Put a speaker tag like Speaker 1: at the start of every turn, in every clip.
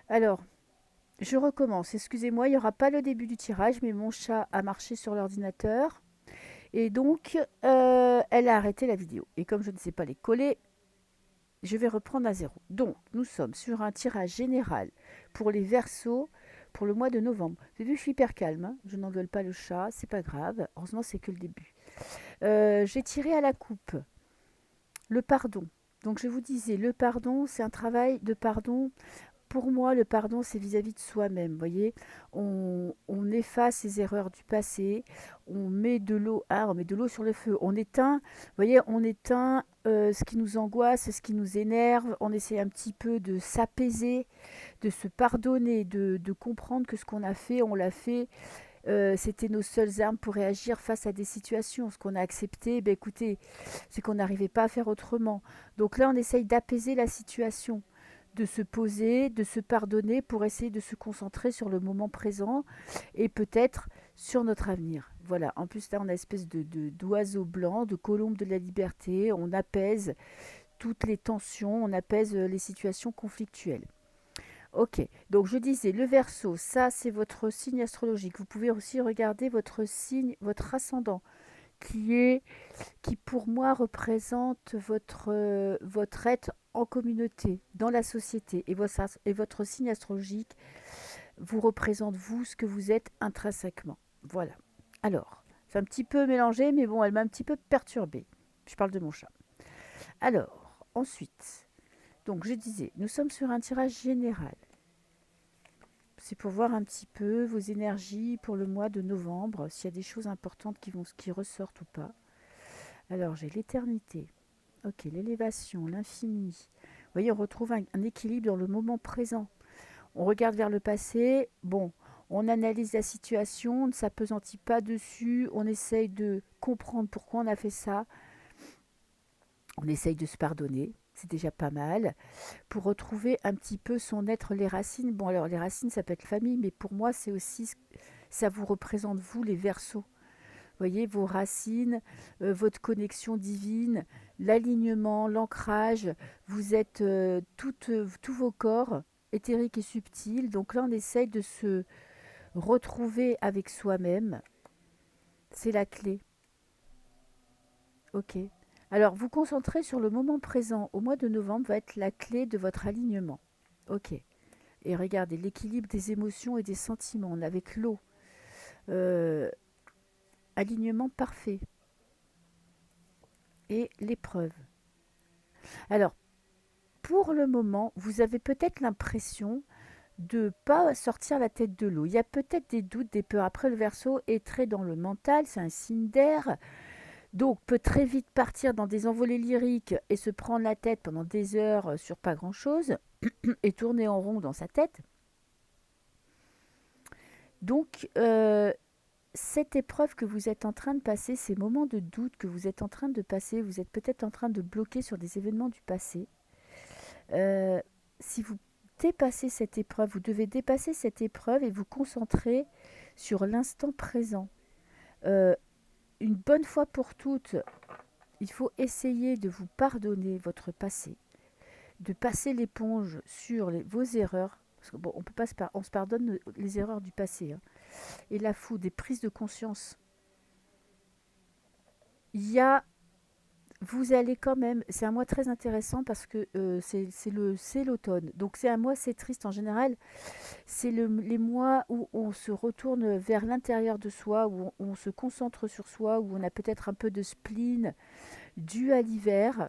Speaker 1: Alors, je recommence. Excusez-moi, il n'y aura pas le début du tirage, mais mon chat a marché sur l'ordinateur. Et donc, elle a arrêté la vidéo. Et comme je ne sais pas les coller, je vais reprendre à zéro. Donc, nous sommes sur un tirage général pour les Verseaux pour le mois de novembre. Vous avez vu, je suis hyper calme, hein. Je n'engueule pas le chat, c'est pas grave. Heureusement, c'est que le début. J'ai tiré à la coupe le pardon. Donc, je vous disais, le pardon, c'est un travail de pardon. Pour moi, le pardon, c'est vis-à-vis de soi-même. Vous voyez, on efface les erreurs du passé, on met de l'eau, on met de l'eau sur le feu, on éteint, vous voyez, on éteint ce qui nous angoisse, ce qui nous énerve, on essaie un petit peu de s'apaiser, de se pardonner, de comprendre que ce qu'on a fait, on l'a fait. C'était nos seules armes pour réagir face à des situations. Ce qu'on a accepté, ben écoutez, c'est qu'on n'arrivait pas à faire autrement. Donc là, on essaye d'apaiser la situation, de se poser, de se pardonner pour essayer de se concentrer sur le moment présent et peut-être sur notre avenir. Voilà, en plus là on a une espèce d'oiseau blanc, de colombe de la liberté, on apaise toutes les tensions, on apaise les situations conflictuelles. Ok, donc je disais, le Verseau, ça c'est votre signe astrologique. Vous pouvez aussi regarder votre signe, votre ascendant, qui est qui pour moi représente votre être en communauté, dans la société. Et votre signe astrologique vous représente vous, ce que vous êtes intrinsèquement. Voilà. Alors, c'est un petit peu mélangé, mais bon, elle m'a un petit peu perturbée. Je parle de mon chat. Alors, ensuite, donc je disais, nous sommes sur un tirage général. C'est pour voir un petit peu vos énergies pour le mois de novembre, s'il y a des choses importantes qui ressortent ou pas. Alors, j'ai l'éternité. Ok, l'élévation, l'infini. Vous voyez, on retrouve un équilibre dans le moment présent. On regarde vers le passé, bon, on analyse la situation, on ne s'appesantit pas dessus, on essaye de comprendre pourquoi on a fait ça, on essaye de se pardonner, c'est déjà pas mal, pour retrouver un petit peu son être, les racines. Bon, alors les racines, ça peut être famille, mais pour moi, c'est aussi, ça vous représente vous, les Verseaux. Vous voyez, vos racines, votre connexion divine, l'alignement, l'ancrage, vous êtes tous vos corps éthériques et subtils. Donc là, on essaye de se retrouver avec soi-même. C'est la clé. Ok. Alors, vous concentrer sur le moment présent au mois de novembre va être la clé de votre alignement. Ok. Et regardez, l'équilibre des émotions et des sentiments avec l'eau. Euh, Alignement parfait. Et l'épreuve. Alors, pour le moment, vous avez peut-être l'impression de ne pas sortir la tête de l'eau. Il y a peut-être des doutes, des peurs. Après, le Verseau est très dans le mental, c'est un signe d'air, donc peut très vite partir dans des envolées lyriques et se prendre la tête pendant des heures sur pas grand-chose et tourner en rond dans sa tête. Donc, cette épreuve que vous êtes en train de passer, ces moments de doute que vous êtes en train de passer, vous êtes peut-être en train de bloquer sur des événements du passé. Euh, Si vous dépassez cette épreuve, vous devez dépasser cette épreuve et vous concentrer sur l'instant présent. Euh, une bonne fois pour toutes, il faut essayer de vous pardonner votre passé, de passer l'éponge sur vos erreurs. Parce que bon, on peut pas on se pardonne les erreurs du passé, hein. Et la fou des prises de conscience. Il y a vous allez quand même, c'est un mois très intéressant parce que c'est l'automne. Donc c'est un mois, c'est triste en général. C'est les mois où on se retourne vers l'intérieur de soi, où on se concentre sur soi, où on a peut-être un peu de spleen dû à l'hiver.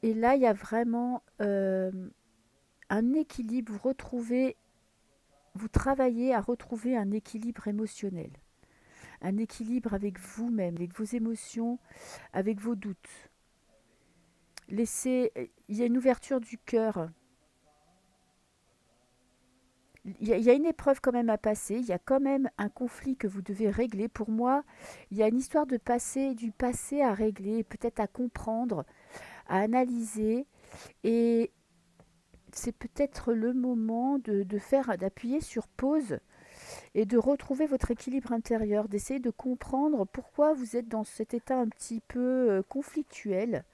Speaker 1: Et là, il y a vraiment un équilibre. Vous travaillez à retrouver un équilibre émotionnel, un équilibre avec vous-même, avec vos émotions, avec vos doutes. Il y a une ouverture du cœur. Il y a une épreuve quand même à passer, il y a quand même un conflit que vous devez régler. Pour moi, il y a une histoire du passé à régler, peut-être à comprendre, à analyser. Et c'est peut-être le moment d'appuyer sur pause et de retrouver votre équilibre intérieur, d'essayer de comprendre pourquoi vous êtes dans cet état un petit peu conflictuel.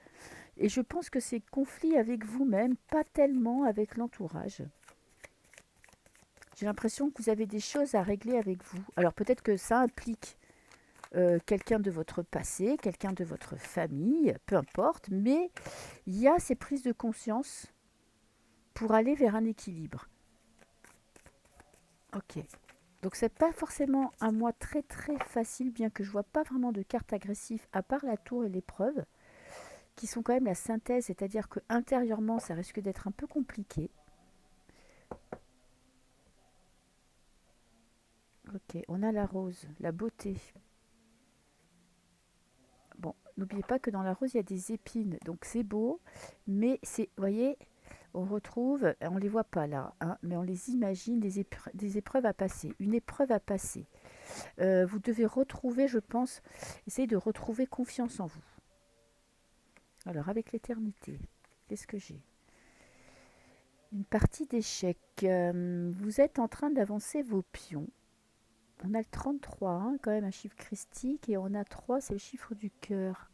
Speaker 1: Et je pense que c'est conflit avec vous-même, pas tellement avec l'entourage. J'ai l'impression que vous avez des choses à régler avec vous. Alors peut-être que ça implique quelqu'un de votre passé, quelqu'un de votre famille, peu importe, mais il y a ces prises de conscience pour aller vers un équilibre. Ok. Donc c'est pas forcément un mois très très facile, bien que je vois pas vraiment de cartes agressives à part la tour et l'épreuve, qui sont quand même la synthèse, c'est-à-dire que intérieurement ça risque d'être un peu compliqué. Ok, on a la rose, la beauté. Bon, n'oubliez pas que dans la rose il y a des épines, donc c'est beau, mais c'est, vous voyez, on retrouve, on les voit pas là, hein, mais on les imagine des épreuves à passer, une épreuve à passer. Vous devez retrouver, je pense, essayer de retrouver confiance en vous. Alors, avec l'éternité, qu'est-ce que j'ai? Une partie d'échecs. Vous êtes en train d'avancer vos pions. On a le 33, hein, quand même un chiffre christique, et on a 3, c'est le chiffre du cœur.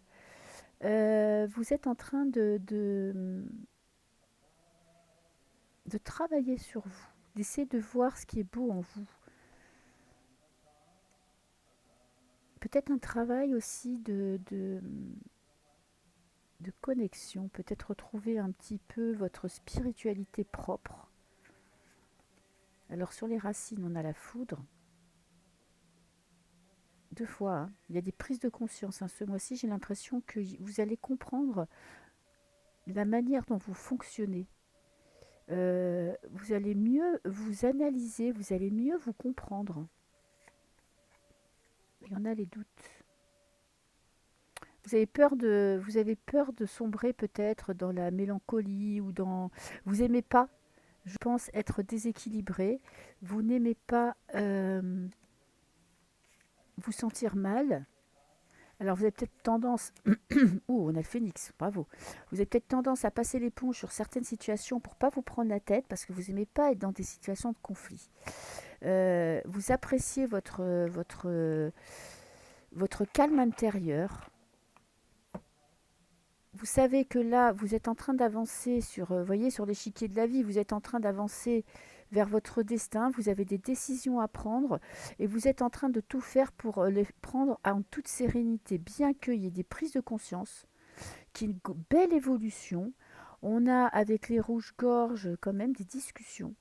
Speaker 1: Vous êtes en train de travailler sur vous, d'essayer de voir ce qui est beau en vous. Peut-être un travail aussi de connexion, peut-être retrouver un petit peu votre spiritualité propre. Alors sur les racines, on a la foudre. 2 fois, hein. Il y a des prises de conscience, hein. Ce mois-ci, j'ai l'impression que vous allez comprendre la manière dont vous fonctionnez. Vous allez mieux vous analyser, vous allez mieux vous comprendre. Il y en a les doutes. Vous avez peur de sombrer peut-être dans la mélancolie ou dans... Vous aimez pas, je pense, être déséquilibré. Vous n'aimez pas vous sentir mal. Alors vous avez peut-être tendance... Ouh, on a le phénix, bravo. Vous avez peut-être tendance à passer l'éponge sur certaines situations pour pas vous prendre la tête parce que vous n'aimez pas être dans des situations de conflit. Vous appréciez votre calme intérieur. Vous savez que là, vous êtes en train d'avancer voyez, sur l'échiquier de la vie, vous êtes en train d'avancer vers votre destin, vous avez des décisions à prendre et vous êtes en train de tout faire pour les prendre en toute sérénité, bien qu'il y ait des prises de conscience, qu'il y ait une belle évolution. On a avec les rouges-gorges quand même des discussions,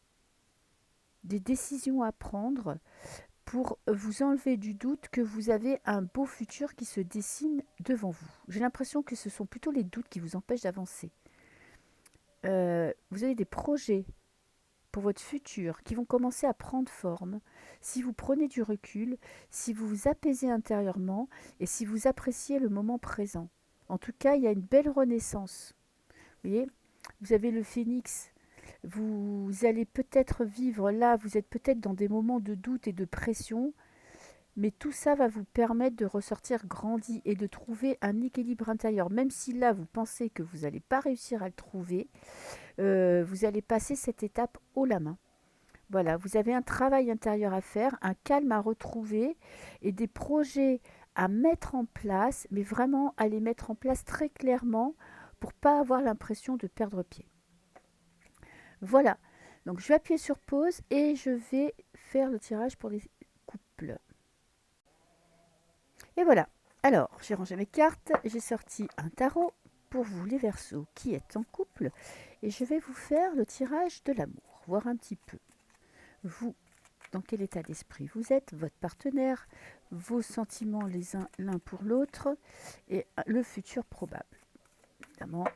Speaker 1: des décisions à prendre pour vous enlever du doute que vous avez un beau futur qui se dessine devant vous. J'ai l'impression que ce sont plutôt les doutes qui vous empêchent d'avancer. Vous avez des projets pour votre futur qui vont commencer à prendre forme si vous prenez du recul, si vous vous apaisez intérieurement et si vous appréciez le moment présent. En tout cas, il y a une belle renaissance. Vous voyez, vous avez le phénix. Vous allez peut-être vivre là, vous êtes peut-être dans des moments de doute et de pression, mais tout ça va vous permettre de ressortir grandi et de trouver un équilibre intérieur. Même si là, vous pensez que vous n'allez pas réussir à le trouver, vous allez passer cette étape haut la main. Voilà, vous avez un travail intérieur à faire, un calme à retrouver et des projets à mettre en place, mais vraiment à les mettre en place très clairement pour pas avoir l'impression de perdre pied. Voilà, donc je vais appuyer sur pause et je vais faire le tirage pour les couples. Et voilà. Alors, j'ai rangé mes cartes, j'ai sorti un tarot pour vous les Verseaux qui êtes en couple et je vais vous faire le tirage de l'amour, voir un petit peu vous dans quel état d'esprit vous êtes, votre partenaire, vos sentiments les uns l'un pour l'autre et le futur probable. Évidemment,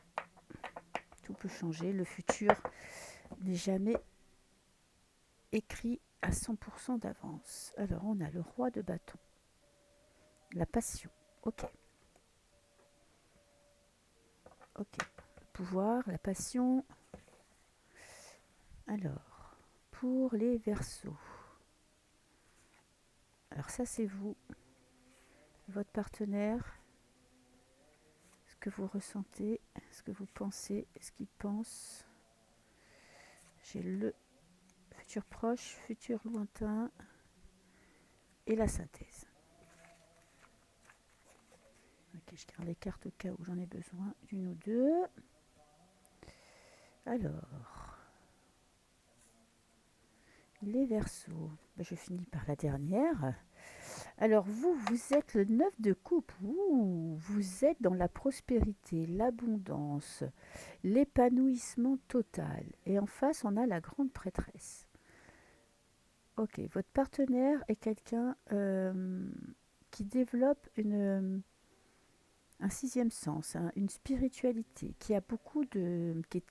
Speaker 1: tout peut changer, le futur n'est jamais écrit à 100% d'avance. Alors, on a le roi de bâton, la passion. Ok. Ok. Le pouvoir, la passion. Alors, pour les Verseaux. Alors ça, c'est vous, votre partenaire, ce que vous ressentez, ce que vous pensez, ce qu'il pense. J'ai le futur proche, futur lointain et la synthèse. Ok, je garde les cartes au cas où j'en ai besoin d'une ou deux. Alors, Les Verseaux. Ben, je finis par la dernière. Alors vous, vous êtes le 9 de coupe. Ouh, vous êtes dans la prospérité, l'abondance, l'épanouissement total. Et en face, on a la grande prêtresse. Ok, votre partenaire est quelqu'un qui développe un sixième sens, hein, une spiritualité, qui est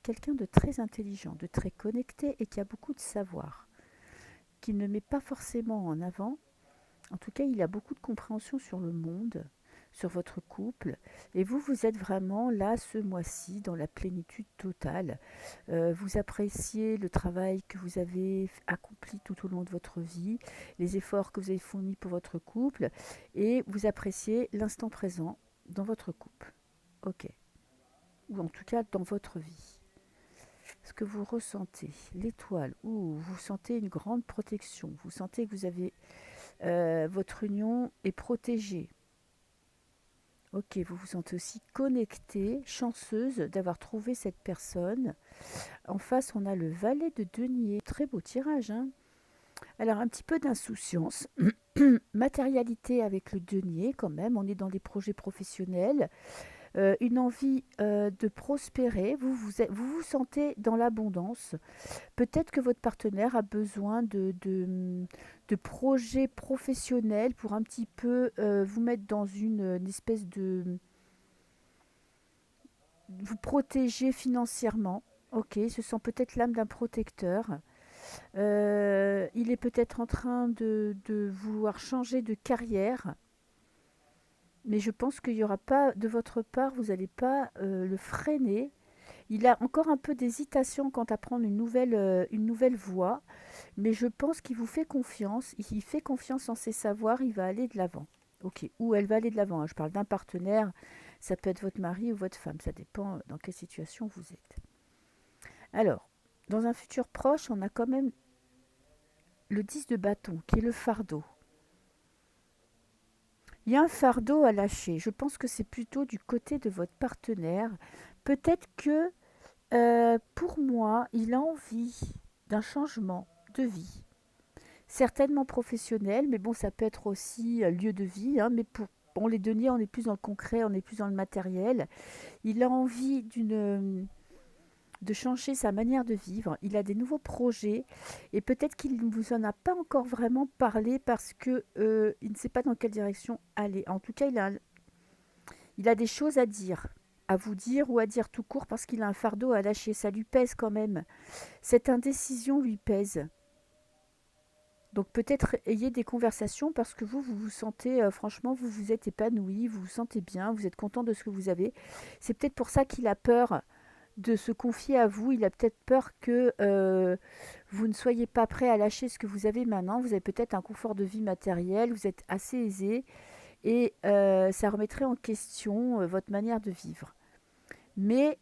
Speaker 1: quelqu'un de très intelligent, de très connecté et qui a beaucoup de savoir, qui ne met pas forcément en avant. En tout cas, il a beaucoup de compréhension sur le monde, sur votre couple. Et vous, vous êtes vraiment là, ce mois-ci, dans la plénitude totale. Vous appréciez le travail que vous avez accompli tout au long de votre vie, les efforts que vous avez fournis pour votre couple, et vous appréciez l'instant présent dans votre couple. Ok. Ou en tout cas, dans votre vie. Ce que vous ressentez, l'étoile, ou vous sentez une grande protection, vous sentez que vous avez votre union est protégée. Ok, vous vous sentez aussi connectée, chanceuse d'avoir trouvé cette personne. En face, on a le valet de denier. Très beau tirage, hein. Alors, un petit peu d'insouciance, matérialité avec le denier quand même. On est dans des projets professionnels. Une envie de prospérer. Vous vous sentez dans l'abondance. Peut-être que votre partenaire a besoin de projets professionnels pour un petit peu vous mettre dans une espèce de... vous protéger financièrement. Ok, ce sent peut-être l'âme d'un protecteur. Il est peut-être en train de vouloir changer de carrière. Mais je pense qu'il n'y aura pas, de votre part, vous n'allez pas le freiner. Il a encore un peu d'hésitation quant à prendre une nouvelle voie. Mais je pense qu'il vous fait confiance, il fait confiance en ses savoirs, il va aller de l'avant. Ok, ou elle va aller de l'avant, hein. Je parle d'un partenaire, ça peut être votre mari ou votre femme, ça dépend dans quelle situation vous êtes. Alors, dans un futur proche, on a quand même le 10 de bâton, qui est le fardeau. Il y a un fardeau à lâcher, je pense que c'est plutôt du côté de votre partenaire. Peut-être que, pour moi, il a envie d'un changement de vie. Certainement professionnel, mais bon, ça peut être aussi lieu de vie, hein, mais pour bon, les deniers, on est plus dans le concret, on est plus dans le matériel. Il a envie de changer sa manière de vivre, il a des nouveaux projets, et peut-être qu'il ne vous en a pas encore vraiment parlé parce que il ne sait pas dans quelle direction aller. En tout cas, il a des choses à vous dire ou à dire tout court parce qu'il a un fardeau à lâcher. Ça lui pèse quand même. Cette indécision lui pèse. Donc peut-être ayez des conversations parce que vous vous sentez, franchement, vous vous êtes épanoui, vous vous sentez bien, vous êtes content de ce que vous avez. C'est peut-être pour ça qu'il a peur de se confier à vous. Il a peut-être peur que vous ne soyez pas prêt à lâcher ce que vous avez maintenant. Vous avez peut-être un confort de vie matériel, vous êtes assez aisé et ça remettrait en question votre manière de vivre. Mais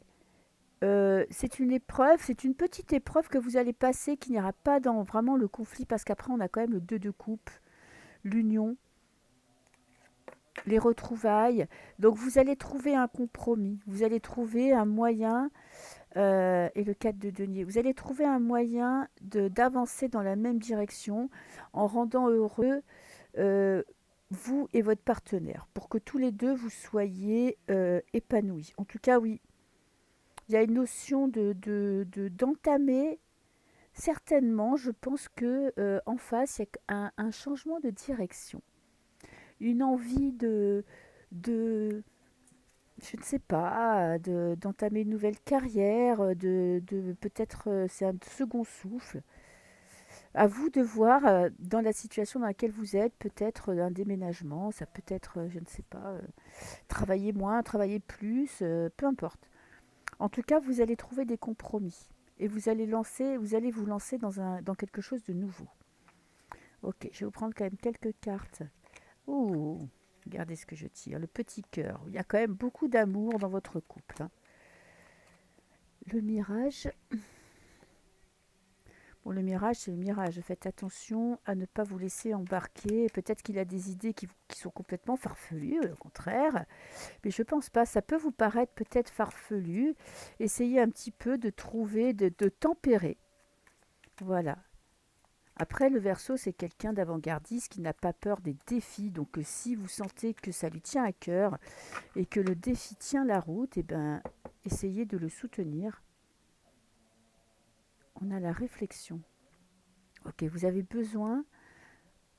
Speaker 1: c'est une épreuve, c'est une petite épreuve que vous allez passer qui n'ira pas dans vraiment le conflit parce qu'après on a quand même le 2 de coupe, l'union, les retrouvailles. Donc vous allez trouver un compromis, vous allez trouver un moyen, et le 4 de denier, vous allez trouver un moyen d'avancer dans la même direction en rendant heureux euh, vous et votre partenaire pour que tous les deux vous soyez épanouis. En tout cas, oui, il y a une notion d'entamer. Certainement, je pense que en face, il y a un changement de direction, une envie de je ne sais pas, d'entamer une nouvelle carrière, de peut-être c'est un second souffle. À vous de voir dans la situation dans laquelle vous êtes, peut-être un déménagement, ça peut être, je ne sais pas, travailler moins, travailler plus, peu importe. En tout cas, vous allez trouver des compromis et vous allez vous lancer dans quelque chose de nouveau. Ok, je vais vous prendre quand même quelques cartes. Ouh, regardez ce que je tire. Le petit cœur. Il y a quand même beaucoup d'amour dans votre couple, hein. Le mirage. Bon, le mirage, c'est le mirage. Faites attention à ne pas vous laisser embarquer. Peut-être qu'il a des idées qui sont complètement farfelues, au contraire. Mais je pense pas. Ça peut vous paraître peut-être farfelu. Essayez un petit peu de trouver, de tempérer. Voilà. Après, le Verseau, c'est quelqu'un d'avant-gardiste qui n'a pas peur des défis. Donc, si vous sentez que ça lui tient à cœur et que le défi tient la route, eh ben, essayez de le soutenir. On a la réflexion. Ok, vous avez besoin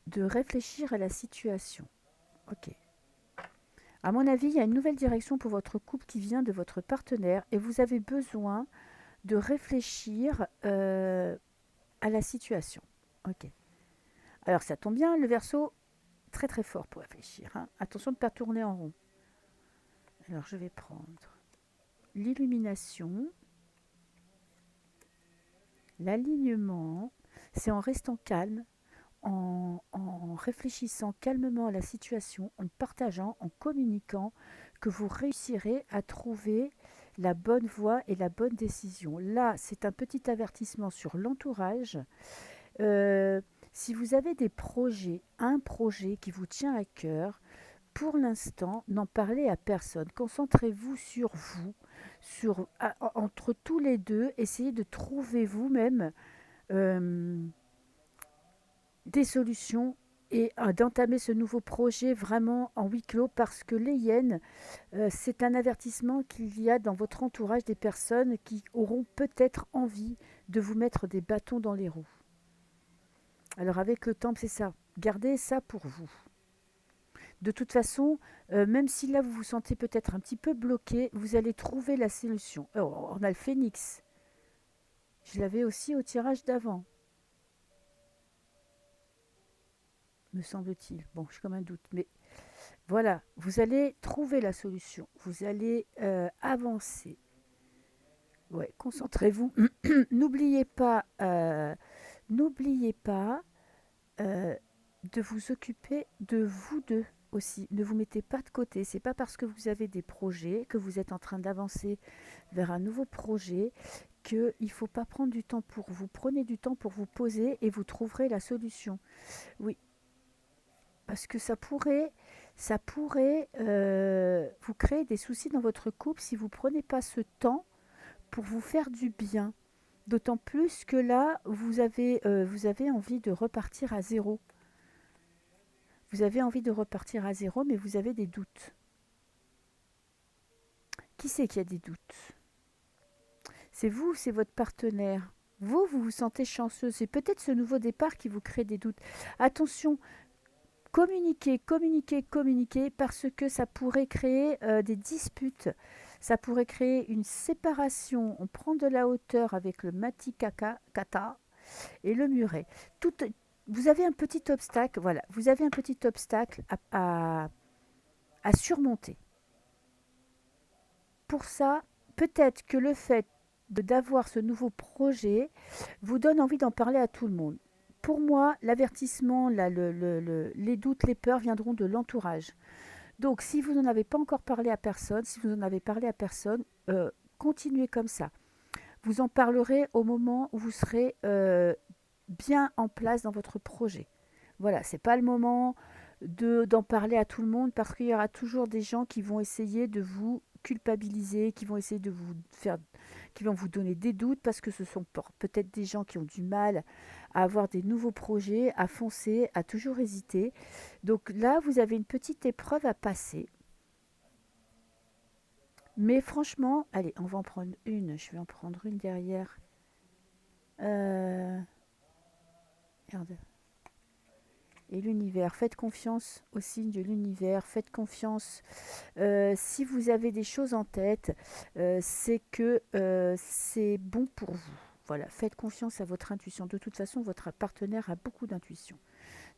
Speaker 1: de réfléchir à la situation. Ok. À mon avis, il y a une nouvelle direction pour votre couple qui vient de votre partenaire et vous avez besoin de réfléchir à la situation. Ok. Alors ça tombe bien, le Verseau, très très fort pour réfléchir. Hein. Attention de ne pas tourner en rond. Alors je vais prendre l'illumination, l'alignement. C'est en restant calme, en réfléchissant calmement à la situation, en partageant, en communiquant, que vous réussirez à trouver la bonne voie et la bonne décision. Là, c'est un petit avertissement sur l'entourage. Si vous avez des projets, un projet qui vous tient à cœur, pour l'instant, n'en parlez à personne. Concentrez-vous sur vous, entre tous les deux. Essayez de trouver vous-même des solutions et d'entamer ce nouveau projet vraiment en huis clos parce que les hyènes, c'est un avertissement qu'il y a dans votre entourage des personnes qui auront peut-être envie de vous mettre des bâtons dans les roues. Alors avec le temple, c'est ça. Gardez ça pour vous. De toute façon, même si là vous vous sentez peut-être un petit peu bloqué, vous allez trouver la solution. Oh, on a le phénix. Je l'avais aussi au tirage d'avant, me semble-t-il. Bon, j'ai comme un doute, mais voilà, vous allez trouver la solution. Vous allez avancer. Ouais, concentrez-vous. N'oubliez pas de vous occuper de vous deux aussi. Ne vous mettez pas de côté. C'est pas parce que vous avez des projets, que vous êtes en train d'avancer vers un nouveau projet, qu'il ne faut pas prendre du temps pour vous. Prenez du temps pour vous poser et vous trouverez la solution. Oui, parce que ça pourrait vous créer des soucis dans votre couple si vous ne prenez pas ce temps pour vous faire du bien. D'autant plus que là, vous avez envie de repartir à zéro. Vous avez envie de repartir à zéro, mais vous avez des doutes. Qui c'est qui a des doutes? C'est vous ou c'est votre partenaire? Vous vous sentez chanceux. C'est peut-être ce nouveau départ qui vous crée des doutes. Attention, communiquer, parce que ça pourrait créer des disputes. Ça pourrait créer une séparation. On prend de la hauteur avec le Matikata et le muret. Vous avez un petit obstacle, voilà, vous avez un petit obstacle à surmonter. Pour ça, peut-être que le fait d'avoir ce nouveau projet vous donne envie d'en parler à tout le monde. Pour moi, l'avertissement, les doutes, les peurs viendront de l'entourage. Donc, si vous n'en avez pas encore parlé à personne, si vous en avez parlé à personne, continuez comme ça. Vous en parlerez au moment où vous serez bien en place dans votre projet. Voilà, c'est pas le moment d'en parler à tout le monde parce qu'il y aura toujours des gens qui vont essayer de vous culpabiliser, qui vont essayer de vous faire, qui vont vous donner des doutes parce que ce sont peut-être des gens qui ont du mal à avoir des nouveaux projets, à foncer, à toujours hésiter. Donc là, vous avez une petite épreuve à passer. Mais franchement, allez, on va en prendre une. Je vais en prendre une derrière. Merde. Et l'univers, faites confiance au signe de l'univers, faites confiance. Si vous avez des choses en tête, c'est que c'est bon pour vous. Voilà, faites confiance à votre intuition. De toute façon, votre partenaire a beaucoup d'intuition.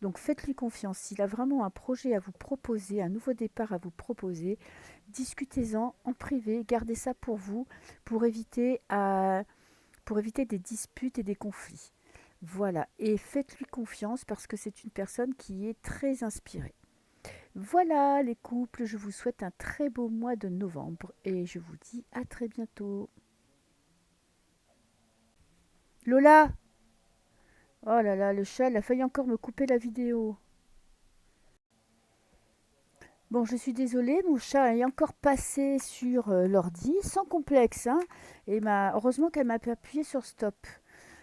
Speaker 1: Donc faites-lui confiance. S'il a vraiment un projet à vous proposer, un nouveau départ à vous proposer, discutez-en en privé, gardez ça pour vous, pour éviter des disputes et des conflits. Voilà, et faites-lui confiance parce que c'est une personne qui est très inspirée. Voilà les couples, je vous souhaite un très beau mois de novembre et je vous dis à très bientôt. Lola! Oh là là, le chat, il a failli encore me couper la vidéo. Bon, je suis désolée, mon chat est encore passé sur l'ordi, sans complexe, hein, et heureusement qu'elle m'a pas appuyé sur stop.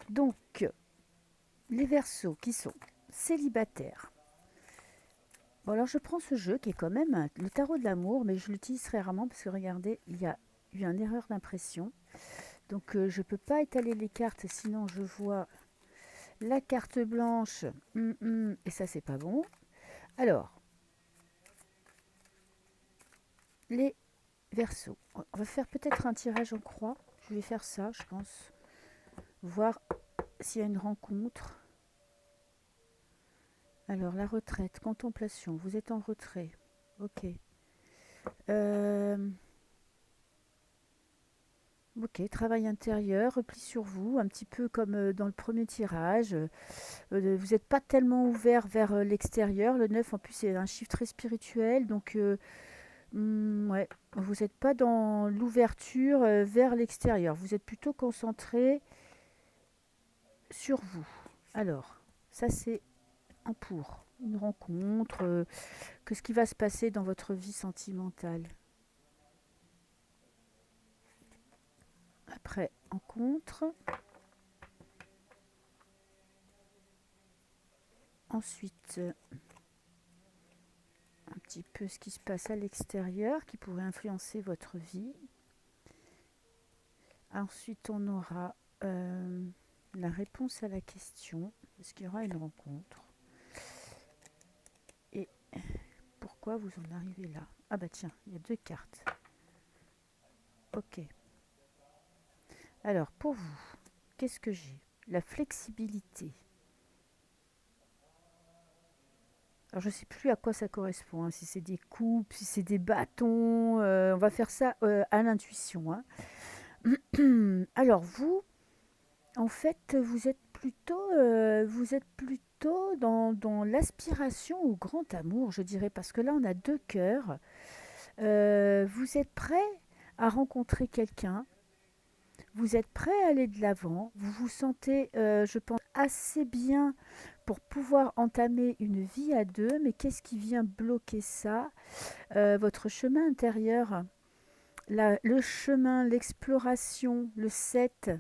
Speaker 1: Donc, Les Verseaux qui sont célibataires. Bon, alors je prends ce jeu qui est quand même le tarot de l'amour, mais je l'utilise très rarement parce que regardez, il y a eu une erreur d'impression. Donc je ne peux pas étaler les cartes, sinon je vois la carte blanche. Et ça, c'est pas bon. Alors, les Verseaux. On va faire peut-être un tirage en croix. Je vais faire ça, je pense. Voir s'il y a une rencontre. Alors, la retraite, contemplation. Vous êtes en retrait. Ok. Euh, ok, travail intérieur, repli sur vous, un petit peu comme dans le premier tirage. Vous n'êtes pas tellement ouvert vers l'extérieur. Le 9, en plus, c'est un chiffre très spirituel. Donc, ouais, vous n'êtes pas dans l'ouverture vers l'extérieur. Vous êtes plutôt concentré sur vous. Alors, ça, c'est un pour. Une rencontre. Qu'est-ce qui va se passer dans votre vie sentimentale? Après, rencontre. Ensuite, un petit peu ce qui se passe à l'extérieur qui pourrait influencer votre vie. Ensuite, on aura la réponse à la question. Est-ce qu'il y aura une rencontre? Et pourquoi vous en arrivez là? Ah bah tiens, il y a deux cartes. Ok. Alors, pour vous, qu'est-ce que j'ai? La flexibilité. Alors, je ne sais plus à quoi ça correspond, hein, si c'est des coupes, si c'est des bâtons. On va faire ça à l'intuition, hein. Alors, vous, en fait, vous êtes plutôt dans l'aspiration au grand amour, je dirais, parce que là, on a deux cœurs. Vous êtes prêt à rencontrer quelqu'un, vous êtes prêt à aller de l'avant, vous vous sentez, je pense, assez bien pour pouvoir entamer une vie à deux, mais qu'est-ce qui vient bloquer ça? Votre chemin intérieur, le chemin, l'exploration, le 7.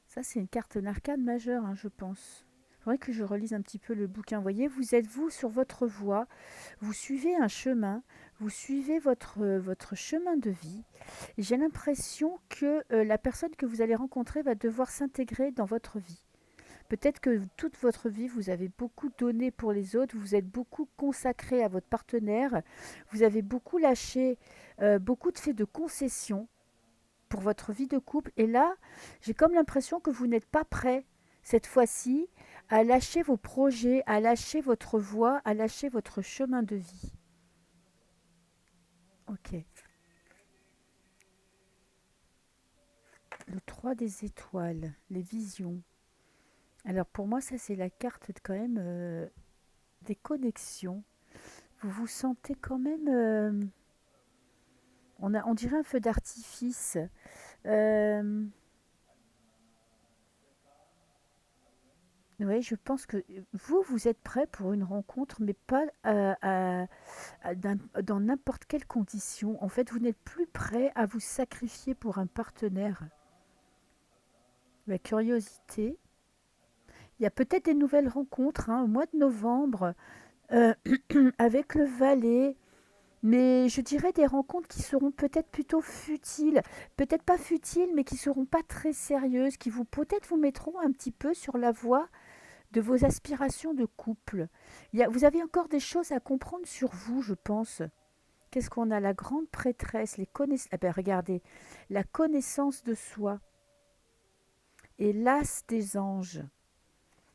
Speaker 1: Ça, c'est une carte d'arcane majeure, hein, je pense. Il faudrait que je relise un petit peu le bouquin. Vous voyez, vous êtes vous sur votre voie, vous suivez un chemin, vous suivez votre chemin de vie. Et j'ai l'impression que la personne que vous allez rencontrer va devoir s'intégrer dans votre vie. Peut-être que toute votre vie, vous avez beaucoup donné pour les autres, vous êtes beaucoup consacré à votre partenaire, vous avez beaucoup lâché, beaucoup de fait de concessions pour votre vie de couple. Et là, j'ai comme l'impression que vous n'êtes pas prêt, cette fois-ci, à lâcher vos projets, à lâcher votre voie, à lâcher votre chemin de vie. Ok. Le 3 des étoiles, les visions. Alors pour moi, ça c'est la carte quand même des connexions. Vous vous sentez quand même... on dirait un feu d'artifice. Euh, Oui, je pense que vous êtes prêt pour une rencontre, mais pas dans n'importe quelle condition. En fait, vous n'êtes plus prêt à vous sacrifier pour un partenaire. La curiosité. Il y a peut-être des nouvelles rencontres, hein, au mois de novembre euh, avec le valet, mais je dirais des rencontres qui seront peut-être plutôt futiles. Peut-être pas futiles, mais qui seront pas très sérieuses, qui vous peut-être vous mettront un petit peu sur la voie de vos aspirations de couple. Vous avez encore des choses à comprendre sur vous, je pense. Qu'est-ce qu'on a? La grande prêtresse, les connaissances. Ah ben regardez, la connaissance de soi et l'as des anges.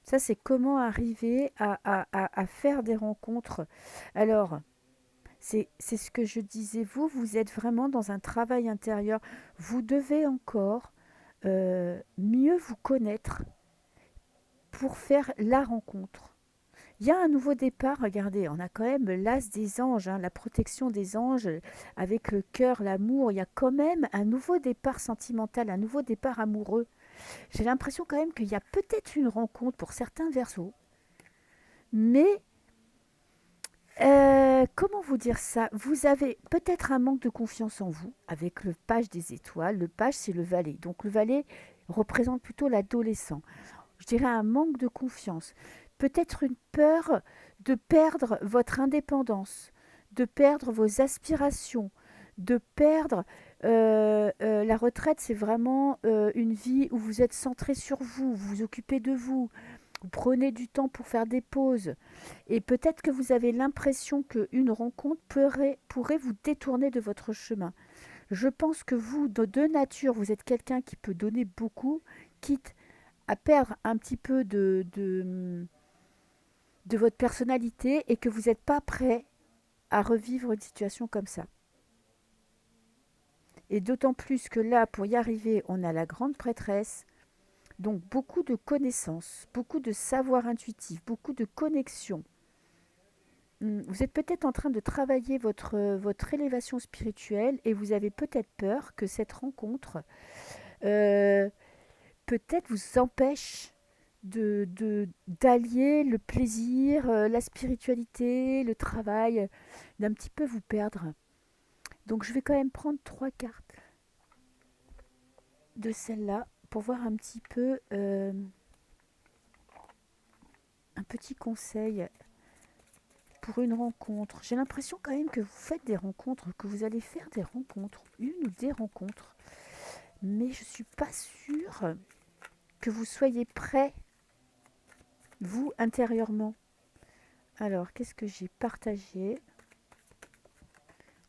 Speaker 1: Ça, c'est comment arriver à faire des rencontres. Alors, c'est ce que je disais, vous êtes vraiment dans un travail intérieur. Vous devez encore mieux vous connaître pour faire la rencontre. Il y a un nouveau départ, regardez, on a quand même l'as des anges, hein, la protection des anges, avec le cœur, l'amour. Il y a quand même un nouveau départ sentimental, un nouveau départ amoureux. J'ai l'impression quand même qu'il y a peut-être une rencontre pour certains Verseaux, mais comment vous dire ça? Vous avez peut-être un manque de confiance en vous avec le page des étoiles. Le page, c'est le valet. Donc le valet, représente plutôt l'adolescent. Je dirais un manque de confiance. Peut-être une peur de perdre votre indépendance, de perdre vos aspirations, de perdre la retraite, c'est vraiment une vie où vous êtes centré sur vous, vous vous occupez de vous, vous prenez du temps pour faire des pauses. Et peut-être que vous avez l'impression qu'une rencontre pourrait vous détourner de votre chemin. Je pense que vous, de nature, vous êtes quelqu'un qui peut donner beaucoup, quitte à perdre un petit peu de votre personnalité et que vous n'êtes pas prêt à revivre une situation comme ça. Et d'autant plus que là, pour y arriver, on a la grande prêtresse, donc beaucoup de connaissances, beaucoup de savoir intuitif, beaucoup de connexions. Vous êtes peut-être en train de travailler votre élévation spirituelle et vous avez peut-être peur que cette rencontre euh, peut-être vous empêche d'allier le plaisir, la spiritualité, le travail, d'un petit peu vous perdre. Donc je vais quand même prendre 3 cartes de celle-là pour voir un petit peu un petit conseil pour une rencontre. J'ai l'impression quand même que vous faites des rencontres, que vous allez faire des rencontres, une ou des rencontres, mais je ne suis pas sûre que vous soyez prêt, vous, intérieurement. Alors, qu'est-ce que j'ai partagé?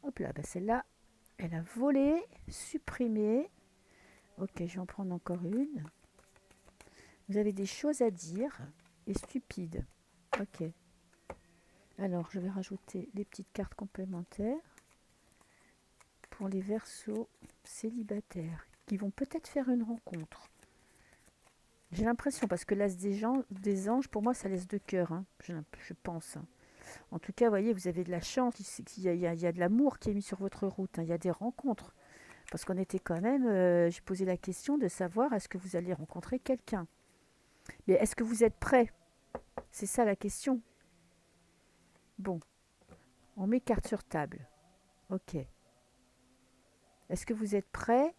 Speaker 1: Hop là, bah celle-là, elle a volé, supprimé. Ok, je vais en prendre encore une. Vous avez des choses à dire et stupide. Ok. Alors, je vais rajouter les petites cartes complémentaires pour les Verseaux célibataires qui vont peut-être faire une rencontre. J'ai l'impression, parce que l'as des anges, pour moi, ça laisse de cœur, hein, je pense. En tout cas, vous voyez, vous avez de la chance, il y a de l'amour qui est mis sur votre route, hein, il y a des rencontres. Parce qu'on était quand même, j'ai posé la question de savoir est-ce que vous allez rencontrer quelqu'un. Mais est-ce que vous êtes prêt? C'est ça la question. Bon, on met carte sur table. Ok. Est-ce que vous êtes prêt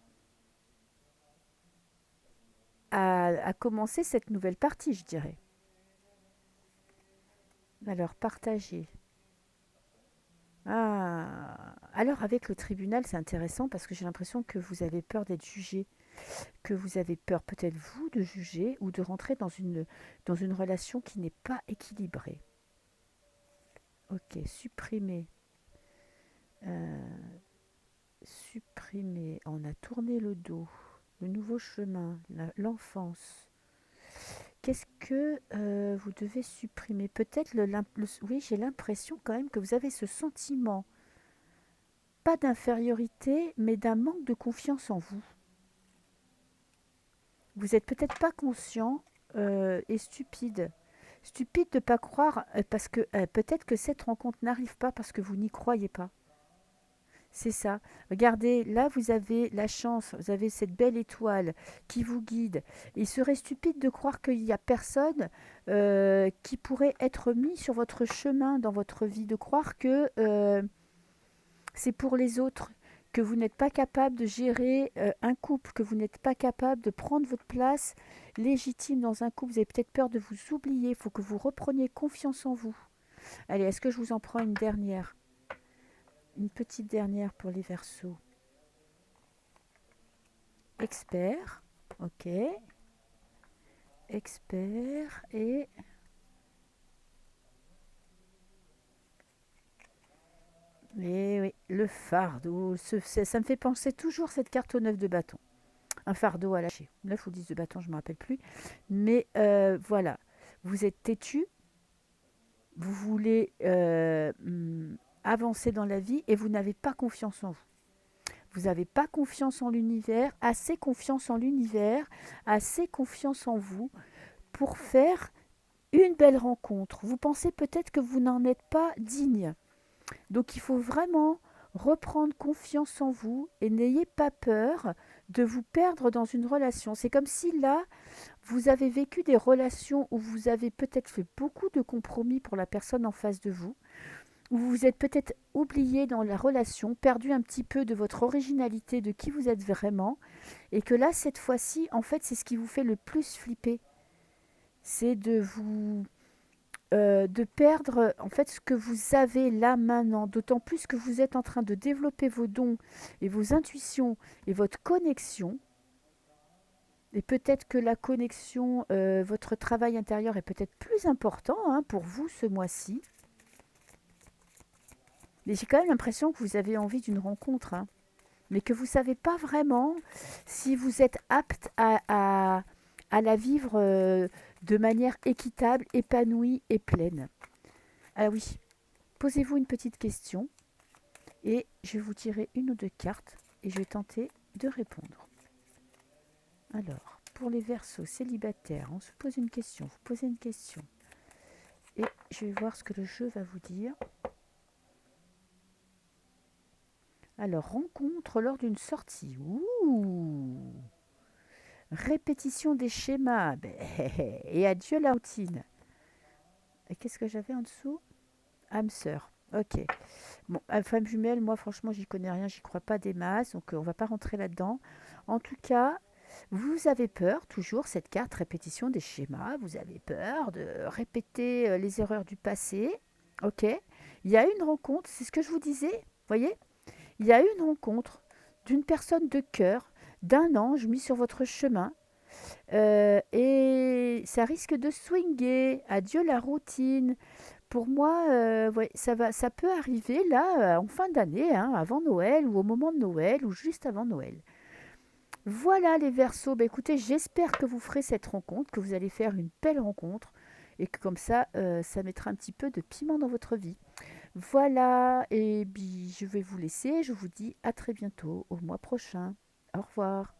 Speaker 1: à commencer cette nouvelle partie, je dirais? Alors, partagez. Ah, alors avec le tribunal, c'est intéressant parce que j'ai l'impression que vous avez peur d'être jugé, que vous avez peur peut-être vous de juger ou de rentrer dans une relation qui n'est pas équilibrée. Ok, supprimer. Euh, supprimer. On a tourné le dos. Le nouveau chemin, l'enfance. Qu'est-ce que vous devez supprimer? Peut-être oui, j'ai l'impression quand même que vous avez ce sentiment, pas d'infériorité, mais d'un manque de confiance en vous. Vous n'êtes peut-être pas conscient et stupide. Stupide de ne pas croire, parce que peut-être que cette rencontre n'arrive pas parce que vous n'y croyez pas. C'est ça. Regardez, là, vous avez la chance, vous avez cette belle étoile qui vous guide. Il serait stupide de croire qu'il n'y a personne qui pourrait être mis sur votre chemin dans votre vie, de croire que c'est pour les autres, que vous n'êtes pas capable de gérer un couple, que vous n'êtes pas capable de prendre votre place légitime dans un couple. Vous avez peut-être peur de vous oublier, il faut que vous repreniez confiance en vous. Allez, est-ce que je vous en prends une dernière? Une petite dernière pour les Verseaux. Expert, ok. Expert et... Et oui, le fardeau. Ça me fait penser toujours cette carte au 9 de bâton. Un fardeau à lâcher. 9 ou 10 de bâton, je ne me rappelle plus. Mais voilà, vous êtes têtu, vous voulez avancer dans la vie et vous n'avez pas confiance en vous. Vous n'avez pas confiance en l'univers, assez confiance en l'univers, assez confiance en vous pour faire une belle rencontre. Vous pensez peut-être que vous n'en êtes pas digne. Donc il faut vraiment reprendre confiance en vous et n'ayez pas peur de vous perdre dans une relation. C'est comme si là, vous avez vécu des relations où vous avez peut-être fait beaucoup de compromis pour la personne en face de vous. Vous vous êtes peut-être oublié dans la relation, perdu un petit peu de votre originalité, de qui vous êtes vraiment, et que là, cette fois-ci, en fait, c'est ce qui vous fait le plus flipper. C'est de perdre en fait ce que vous avez là maintenant, d'autant plus que vous êtes en train de développer vos dons et vos intuitions et votre connexion. Et peut-être que la connexion, votre travail intérieur est peut-être plus important hein, pour vous ce mois-ci. Mais j'ai quand même l'impression que vous avez envie d'une rencontre, hein, mais que vous ne savez pas vraiment si vous êtes apte à la vivre de manière équitable, épanouie et pleine. Ah oui, posez-vous une petite question et je vais vous tirer une ou deux cartes et je vais tenter de répondre. Alors, pour les Verseaux célibataires, on se pose une question, vous posez une question et je vais voir ce que le jeu va vous dire. Alors, rencontre lors d'une sortie. Ouh, répétition des schémas. Et adieu la routine. Et qu'est-ce que j'avais en dessous? Âme sœur. Ok. Bon, femme jumelle, moi franchement, j'y connais rien, j'y crois pas des masses, donc on va pas rentrer là-dedans. En tout cas, vous avez peur, toujours cette carte répétition des schémas, vous avez peur de répéter les erreurs du passé. Ok. Il y a une rencontre, c'est ce que je vous disais, voyez? Il y a une rencontre d'une personne de cœur, d'un ange mis sur votre chemin, et ça risque de swinguer. Adieu la routine. Pour moi, ouais, ça peut arriver là, en fin d'année, hein, avant Noël ou au moment de Noël ou juste avant Noël. Voilà les Verseaux. Bah, écoutez, j'espère que vous ferez cette rencontre, que vous allez faire une belle rencontre et que comme ça mettra un petit peu de piment dans votre vie. Voilà, et puis je vais vous laisser. Je vous dis à très bientôt, au mois prochain. Au revoir.